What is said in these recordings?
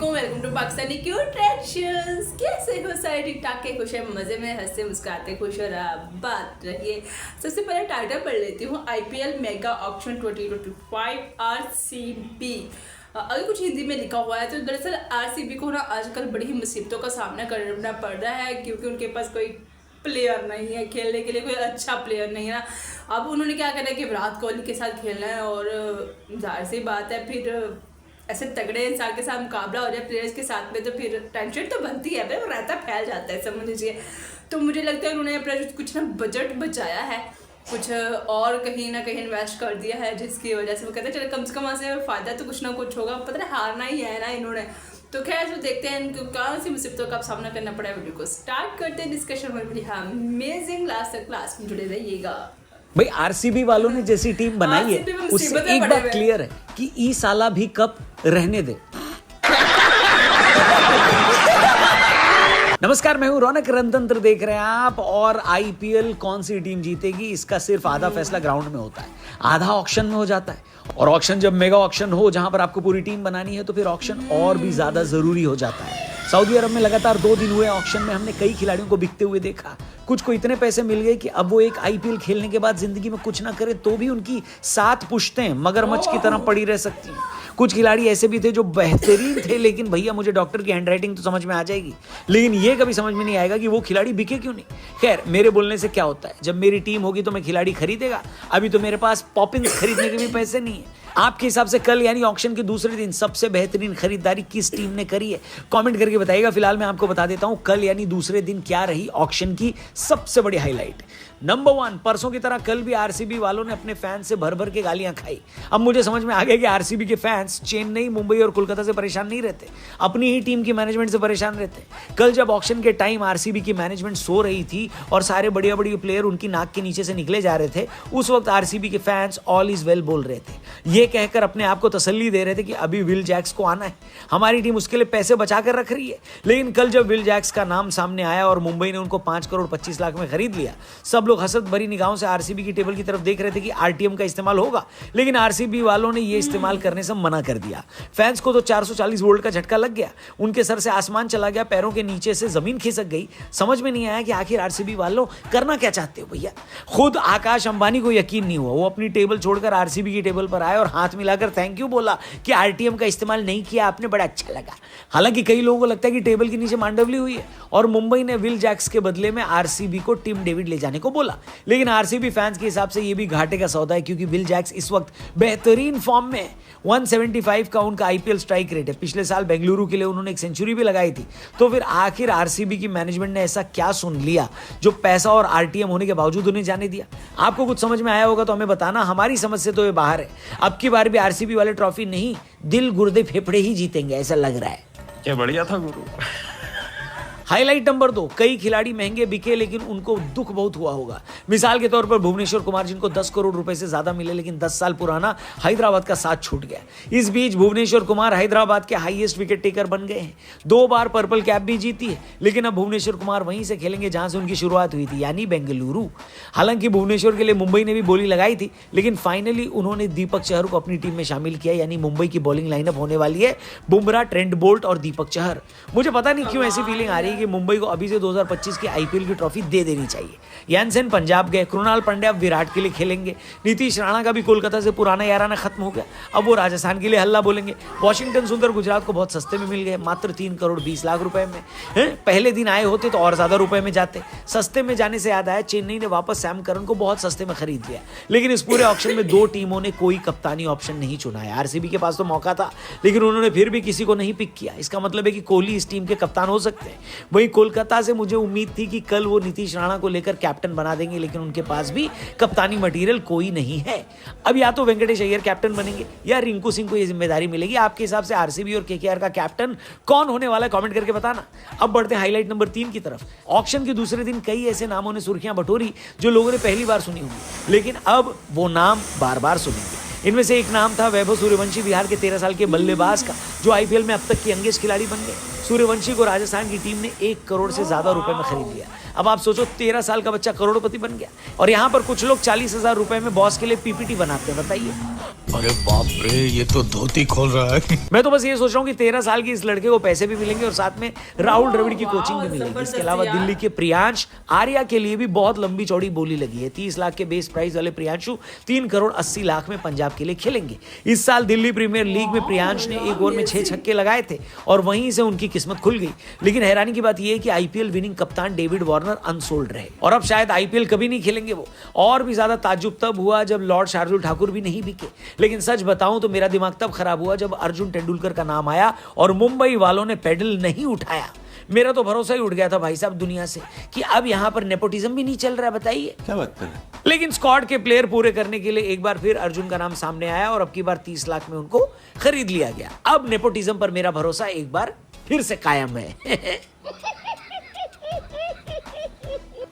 वालेकुम, welcome to Pakistani cute traditions. कैसे हो सारे? ठीक ठाक के, खुश है, मजे में, हंसते मुस्कुराते खुश और बात रहिए। सबसे पहले टाइटल पढ़ लेती हूँ। IPL mega auction 2025 RCB. अगर कुछ हिंदी में लिखा हुआ है तो दरअसल आरसीबी को ना आजकल बड़ी ही मुसीबतों का सामना करना पड़ रहा है, क्योंकि उनके पास कोई प्लेयर नहीं है खेलने के लिए, कोई अच्छा प्लेयर नहीं है ना। अब उन्होंने क्या करना है कि विराट कोहली के साथ खेलना है, और जाहिर सी बात है फिर ऐसे तगड़े इंसान के साथ मुकाबला हो जाए प्लेयर्स के साथ में, तो फिर टेंशन तो बनती है, फिर रहता फैल जाता है, समझ लीजिए। तो मुझे लगता है उन्होंने अपना कुछ ना बजट बचाया है, कुछ और कहीं ना कहीं इन्वेस्ट कर दिया है, जिसकी वजह से वो कहते हैं चलो कम से कम से फ़ायदा तो कुछ ना कुछ होगा। पता नहीं हारना ही है ना इन्होंने। तो खैर तो देखते हैं इनको कौन सी मुसीबतों का सामना करना पड़ा है। वीडियो को स्टार्ट करते हैं, डिस्कशन में बड़ी अमेजिंग लास्ट तक क्लास में जुड़े रहिएगा। भाई आरसीबी वालों ने जैसी टीम बनाई है उससे एक बात क्लियर है कि ई साला भी कप रहने दे। नमस्कार, मैं हूं रौनक, रणतंत्र देख रहे हैं आप। और आईपीएल कौन सी टीम जीतेगी इसका सिर्फ आधा फैसला ग्राउंड में होता है, आधा ऑक्शन में हो जाता है। और ऑक्शन जब मेगा ऑक्शन हो जहां पर आपको पूरी टीम बनानी है तो फिर ऑक्शन और भी ज्यादा जरूरी हो जाता है। सऊदी अरब में लगातार 2 दिन हुए ऑक्शन में हमने कई खिलाड़ियों को बिकते हुए देखा। कुछ को इतने पैसे मिल गए कि अब वो एक आईपीएल खेलने के बाद जिंदगी में कुछ ना करे तो भी उनकी 7 पुश्तें मगरमच्छ की तरह पड़ी रह सकती हैं। कुछ खिलाड़ी ऐसे भी थे जो बेहतरीन थे, लेकिन भैया मुझे डॉक्टर की हैंडराइटिंग तो समझ में आ जाएगी, लेकिन ये कभी समझ में नहीं आएगा कि वो खिलाड़ी बिके क्यों नहीं। खैर, मेरे बोलने से क्या होता है, जब मेरी टीम होगी तो मैं खिलाड़ी खरीदेगा। अभी तो मेरे पास पॉपिंस खरीदने के भी पैसे नहीं है। आपके हिसाब से कल यानी ऑक्शन के दूसरे दिन सबसे बेहतरीन खरीदारी किस टीम ने करी है? कमेंट करके बताइएगा। फिलहाल मैं आपको बता देता हूं कल यानी दूसरे दिन क्या रही ऑक्शन की सबसे बड़ी हाईलाइट। नंबर 1, परसों की तरह कल भी आरसीबी वालों ने अपने फैंस से भर भर के गालियां खाई। अब मुझे समझ में आ गया कि आरसीबी के फैंस चेन्नई, मुंबई और कोलकाता से परेशान नहीं रहते, अपनी ही टीम की मैनेजमेंट से परेशान रहते। कल जब ऑक्शन के टाइम आरसीबी की मैनेजमेंट सो रही थी और सारे बढ़िया बढ़िया प्लेयर उनकी नाक के नीचे से निकले जा रहे थे, उस वक्त आरसीबी के फैंस ऑल इज वेल बोल रहे थे। ये कहकर अपने आप को तसल्ली दे रहे थे कि अभी विल जैक्स को आना है, हमारी टीम उसके लिए पैसे बचा कर रख रही है। लेकिन कल जब विल जैक्स का नाम सामने आया और मुंबई ने उनको 5 करोड़ 25 लाख में खरीद लिया, सब लोग हसरत भरी निगाहों से आरसीबी की टेबल की तरफ देख रहे थे कि आरटीएम का इस्तेमाल होगा, लेकिन आरसीबी वालों ने यह इस्तेमाल करने से मना कर दिया। फैंस को तो 440 वोल्ट का झटका लग गया, उनके सर से आसमान चला गया, पैरों के नीचे से जमीन खिसक गई। समझ में नहीं आया कि आखिर आरसीबी वालों करना क्या चाहते हो भैया। खुद आकाश अंबानी को यकीन नहीं हुआ, वो अपनी टेबल छोड़कर आरसीबी की टेबल पर आए और हाथ मिलाकर थैंक यू बोला कि आरटीएम का इस्तेमाल नहीं किया आपने, बड़ा अच्छा लगा। हालांकि कई लोगों को लगता है कि टेबल के नीचे मांडवली हुई है और मुंबई ने विल जैक्स के बदले में आरसीबी को टिम डेविड ले जाने को बोला, लेकिन आरसीबी फैंस के हिसाब से यह भी घाटे का सौदा है, क्योंकि विल जैक्स इस वक्त बेहतरीन फॉर्म में 175 का उनका आईपीएल स्ट्राइक रेट है। पिछले साल बेंगलुरु के लिए उन्होंने एक सेंचुरी भी लगाई थी। तो फिर आखिर आरसीबी की मैनेजमेंट ने ऐसा क्या सुन लिया जो पैसा और आरटीएम होने के बावजूद उन्हें जाने दिया? आपको कुछ समझ में आया होगा तो हमें बताना, हमारी समझ से तो ये बाहर है। अब की बार भी आरसीबी वाले ट्रॉफी नहीं, दिल गुर्दे फेफड़े ही जीतेंगे ऐसा लग रहा है। क्या बढ़िया था गुरु। हाईलाइट नंबर 2, कई खिलाड़ी महंगे बिके लेकिन उनको दुख बहुत हुआ होगा। मिसाल के तौर पर भुवनेश्वर कुमार, जिनको 10 करोड़ रुपए से ज्यादा मिले, लेकिन 10 साल पुराना हैदराबाद का साथ छूट गया। इस बीच भुवनेश्वर कुमार हैदराबाद के हाईएस्ट विकेट टेकर बन गए हैं, 2 बार पर्पल कैप भी जीती है। लेकिन अब भुवनेश्वर कुमार वहीं से खेलेंगे जहां से उनकी शुरुआत हुई थी, यानी बेंगलुरु। हालांकि भुवनेश्वर के लिए मुंबई ने भी बोली लगाई थी, लेकिन फाइनली उन्होंने दीपक चहर को अपनी टीम में शामिल किया, यानी मुंबई की बॉलिंग लाइनअप होने वाली है बुमराह, ट्रेंट बोल्ट और दीपक चहर। मुझे पता नहीं क्यों ऐसी फीलिंग आ रही है कि मुंबई को अभी से 2025 की आईपीएल की ट्रॉफी दे देनी चाहिए। यानसेन पंजाब गए, कृणाल पांड्या अब विराट के लिए खेलेंगे, नीतीश राणा का भी कोलकाता से पुराना याराना खत्म हो गया, अब वो राजस्थान के लिए हल्ला बोलेंगे। वॉशिंगटन सुंदर गुजरात को बहुत सस्ते में मिल गए, मात्र 3 करोड़ 20 लाख रुपए में। पहले दिन आए होते तो और ज्यादा रुपए में जाते। सस्ते में जाने से याद आया, चेन्नई ने वापस सैम करन को बहुत सस्ते में खरीद लिया, लेकिन इस पूरे ऑक्शन में 2 टीमों ने कोई कप्तानी ऑप्शन नहीं चुना है। आरसीबी के पास तो मौका था, लेकिन उन्होंने फिर भी किसी को नहीं पिक किया। इसका मतलब है कि कोहली इस टीम के कप्तान हो सकते हैं। वहीं कोलकाता से मुझे उम्मीद थी कि कल वो नीतीश राणा को लेकर कैप्टन बना देंगे, लेकिन उनके पास भी कप्तानी मटेरियल कोई नहीं है। अब या तो वेंकटेश अय्यर कैप्टन बनेंगे या रिंकू सिंह को ये जिम्मेदारी मिलेगी। आपके हिसाब से आरसीबी और केकेआर का कैप्टन कौन होने वाला है? कमेंट करके बताना। अब बढ़ते हैं हाईलाइट नंबर 3 की तरफ। ऑक्शन के दूसरे दिन कई ऐसे नामों ने सुर्खियां बटोरी जो लोगों ने पहली बार सुनी होंगी, लेकिन अब वो नाम बार बार सुनेंगे। इनमें से एक नाम था वैभव सूर्यवंशी, बिहार के 13 साल के बल्लेबाज का, जो आईपीएल में अब तक के यंगेस्ट खिलाड़ी बन गए। सूर्यवंशी को राजस्थान की टीम ने 1 करोड़ से ज्यादा रुपए में खरीद लिया। अब आप सोचो 13 साल का बच्चा करोड़पति बन गया। और यहाँ पर कुछ लोग 40,000 रुपए में बॉस के लिए पीपीटी बनाते हैं, बताइए। अरे बाप रे, ये तो धोती खोल रहा है। मैं तो बस ये सोच रहा हूँ कि 13 साल की इस लड़के को पैसे भी मिलेंगे और साथ में राहुल द्रविड़ की कोचिंग भी मिलेगी। इसके अलावा दिल्ली के प्रियांश आर्या के लिए भी बहुत लंबी चौड़ी बोली लगी है। 30 लाख के बेस प्राइस वाले प्रियांशु 3 करोड़ 80 लाख में पंजाब के लिए खेलेंगे। इस साल दिल्ली प्रीमियर लीग में प्रियांश ने एक ओवर में 6 छक्के लगाए थे और वहीं से उनकी किस्मत खुल गई। लेकिन हैरानी की बात यह है कि आईपीएल विनिंग कप्तान डेविड वार्नर अनसोल्ड रहे और अब शायद आईपीएल कभी नहीं खेलेंगे वो। और भी ज्यादा ताज्जुब तब हुआ जब लॉर्ड शार्दुल ठाकुर भी नहीं बिके। लेकिन सच बताऊं तो मेरा दिमाग तब खराब हुआ जब अर्जुन तेंदुलकर का नाम आया और मुंबई वालों ने पेडल नहीं उठाया। मेरा तो भरोसा ही उठ गया था भाई साहब दुनिया से कि अब यहां पर नेपोटिज्म भी नहीं चल रहा है, बताइए क्या बात कर रहे हैं? लेकिन स्क्वाड के प्लेयर पूरे करने के लिए एक बार फिर अर्जुन का नाम सामने आया और अब की बार 30 लाख में उनको खरीद लिया गया। अब नेपोटिज्म पर मेरा भरोसा एक बार फिर से कायम है।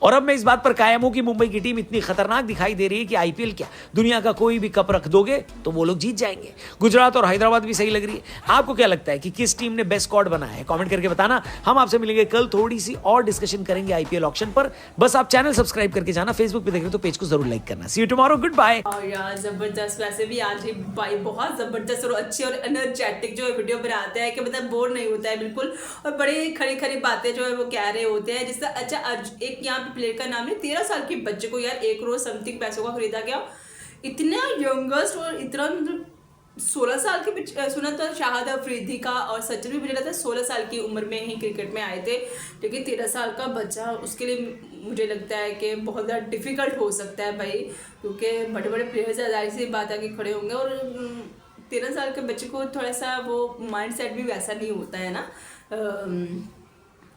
और अब मैं इस बात पर कायम हूं कि मुंबई की टीम इतनी खतरनाक दिखाई दे रही है कि आईपीएल क्या दुनिया का कोई भी कप रख दोगे तो वो लोग जीत जाएंगे। गुजरात और हैदराबाद भी सही लग रही है। आपको क्या लगता है कि किस टीम ने बेस्ट स्क्वाड बनाया है? कमेंट करके बताना। हम आपसे मिलेंगे कल, थोड़ी सी और डिस्कशन करेंगे आईपीएल ऑक्शन पर। बस आप चैनल सब्सक्राइब करके जाना, फेसबुक पे देख रहे तो पेज को जरूर लाइक करना। सी यू टुमारो, गुड बाय। और यार जबरदस्त, वैसे भी आज ही भाई बहुत जबरदस्त और अच्छे और एनर्जेटिक जो वीडियो बनाते हैं कि मतलब बोर नहीं होता है बिल्कुल, और बड़ी खड़ी खड़ी बातें जो है वो कह रहे होते हैं। जिससे अच्छा एक यहाँ पे प्लेयर का नाम है, 13 साल के बच्चे को यार 1 करोड़ समथिंग पैसों का खरीदा गया। इतना यंगेस्ट और इतना मतलब 16 साल के सुना था शाहिद अफरीदी का, और सचिन भी मुझे लगता है 16 साल की उम्र में ही क्रिकेट में आए थे। लेकिन 13 साल का बच्चा, उसके लिए मुझे लगता है कि बहुत ज़्यादा डिफिकल्ट हो सकता है भाई, क्योंकि बड़े बड़े प्लेयर्स जाहिर सी बात आके खड़े होंगे और 13 साल के बच्चे को थोड़ा सा वो माइंड सेट भी वैसा नहीं होता है ना,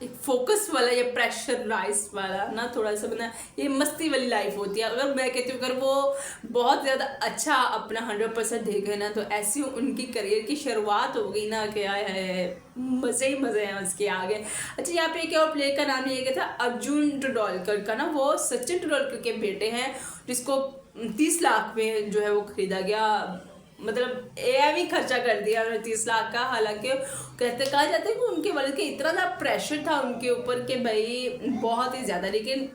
एक फोकस वाला या प्रेशराइज वाला ना, थोड़ा सा बना ये मस्ती वाली लाइफ होती है। अगर मैं कहती हूँ अगर वो बहुत ज़्यादा अच्छा अपना 100% दे गए ना, तो ऐसी उनकी करियर की शुरुआत हो गई ना, क्या है मज़े ही मज़े हैं उसके आगे। अच्छा यहाँ पे एक और प्लेयर का नाम लिया गया था अर्जुन तेंदुलकर का ना, वो सचिन तेंदुलकर के बेटे हैं, जिसको 30 लाख में जो है वो खरीदा गया। मतलब भी खर्चा कर दिया उन्होंने 30 लाख का। हालांकि कहा जाता है कि उनके वालिद के इतना ज़्यादा प्रेशर था उनके ऊपर कि भाई बहुत ही ज़्यादा, लेकिन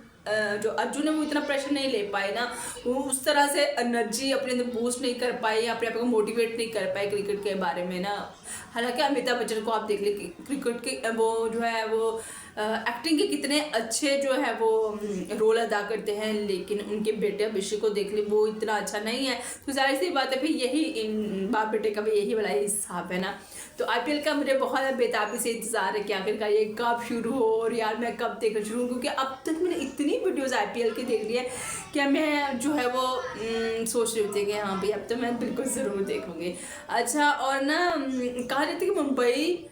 जो अर्जुन है वो इतना प्रेशर नहीं ले पाए ना, वो उस तरह से एनर्जी अपने अंदर बूस्ट नहीं कर पाए, अपने आप को मोटिवेट नहीं कर पाए क्रिकेट के बारे में ना। हालांकि अमिताभ बच्चन को आप देख ले क्रिकेट के वो जो है वो एक्टिंग के कितने अच्छे जो है वो रोल अदा करते हैं, लेकिन उनके बेटे अभिषेक को देख ले वो इतना अच्छा नहीं है। तो जाहिर सी बात है फिर यही इन बाप बेटे का भी यही वाला हिसाब है ना। तो आईपीएल का मुझे बहुत बेताबी से इंतजार है कि आखिरकार ये कब शुरू हो और यार मैं कब देखना शुरू हूँ, क्योंकि अब तक मैंने इतनी वीडियोस आईपीएल की देख ली है कि मैं जो है वो सोच रही थी कि हाँ भाई अब तो मैं बिल्कुल ज़रूर देखूँगी। अच्छा, और ना कहा जाता है कि मुंबई,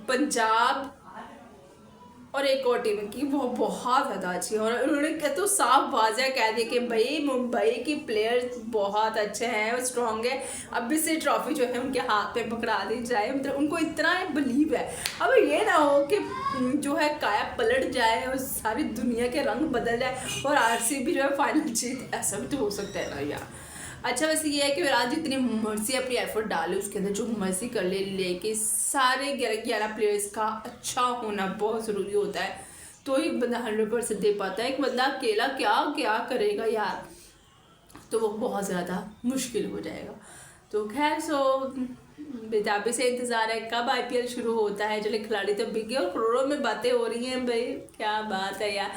पंजाब और एक और टीम की वो बहुत ज़्यादा अच्छी है, और उन्होंने तो साफ वाज़ह कह दिया कि भाई मुंबई की प्लेयर्स बहुत अच्छे हैं और स्ट्रॉन्ग है। अब से ट्रॉफी जो है उनके हाथ पे पकड़ा दी जाए, मतलब उनको इतना बिलीव है। अब ये ना हो कि जो है काया पलट जाए और सारी दुनिया के रंग बदल जाए और आरसीबी जो है फाइनल जीत, ऐसा भी तो हो सकता है ना यार। अच्छा, वैसे ये है कि विराट जितनी मर्जी अपनी एफर्ट डाले उसके अंदर जो मर्जी कर ले, लेकिन सारे 11 प्लेयर्स का अच्छा होना बहुत ज़रूरी होता है, तो ही बंदा 100% दे पाता है। एक बंदा अकेला क्या क्या करेगा यार, तो वो बहुत ज़्यादा मुश्किल हो जाएगा। तो खैर बेताबी से इंतज़ार है कब आईपीएल शुरू होता है। चले खिलाड़ी तो बिक गए और करोड़ों में बातें हो रही हैं भाई, क्या बात है यार।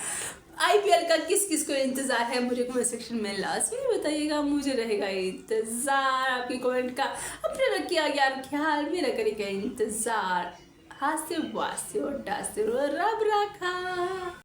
आईपीएल का किस किस को इंतज़ार है मुझे कमेंट सेक्शन में लाजमी बताइएगा, मुझे रहेगा इंतज़ार आपकी कमेंट का। अपने रखिए यार ख्याल, मेरा करेगा इंतज़ार। हास्य वास्य और डास्य रब रखा।